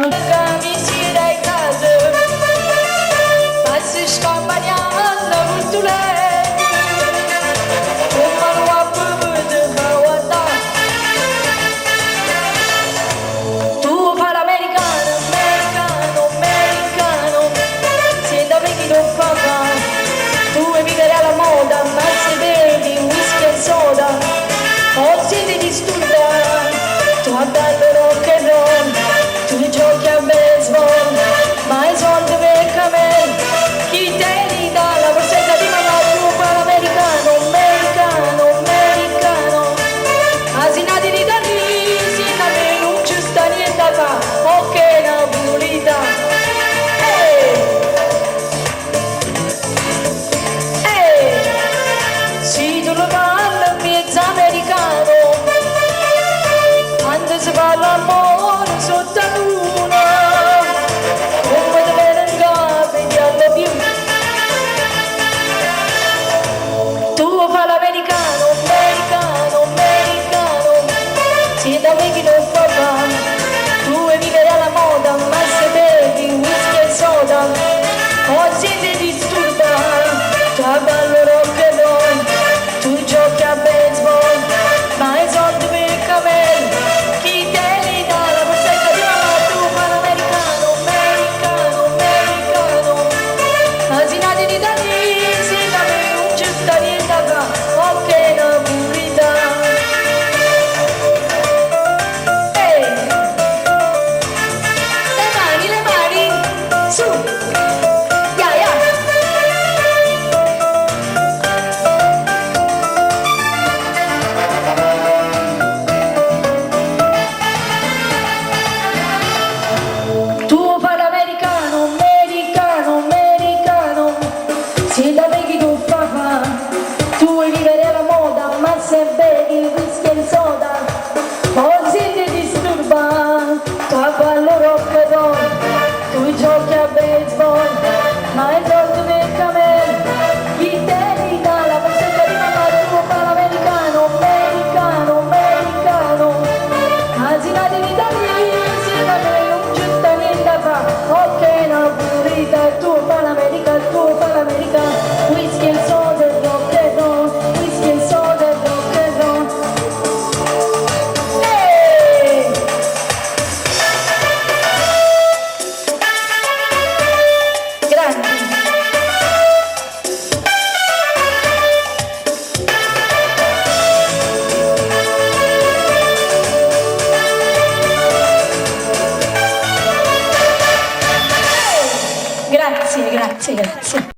Amici dai case, passi scampagnando culture, come lo appunto bawata. Tu fai l'americano, americano, americano, sei da vecchi non papà, tu vuoi vivere alla moda, ma se bevi whisky e soda, o se ti disturba, tu abbello rock and roll. Tu giochi a baseball, ma i soldi per camel, chi te li dà la borsetta di mamma? Tu fai l'americano, americano, americano, asinati di danisi, da me non ci sta niente a fa, ok la pulita. Si tu lo parli mezzo americano, quando si parla amore sotto la luna, come te venga vediamo più. Tu fai l'americano, americano, americano, sei da me che non fa fame, tu vuoi vivere alla moda, ma se bevi whisky e soda, o se ti disturba, tu ballo rock and roll, tu giochi a baseball, ma i soldi per camel, chi te li dà la borsetta di mamma? Tu fai l'americano, americano, americano, asinati di danesi, da me non ci sta niente a fa, ok la purità. Le mani, su, yeah, yeah. Tu fai l'americano, americano, americano, sei da vecchi tu papà, tu vuoi vivere alla moda, ma se bevi whisky e soda, o se ti disturba, tu ballo rock and roll, tu giochi a baseball, ma è troppo del camel, chi te li dà la borsetta di mamma? Tu fai l'americano, americano, americano, asinati di danesi, da me non ci sta niente a fa, ok la purita. Tu fai l'America, whisky e soda e rock and roll, whisky e soda e rock and roll. Grandi. Grazie, grazie, grazie.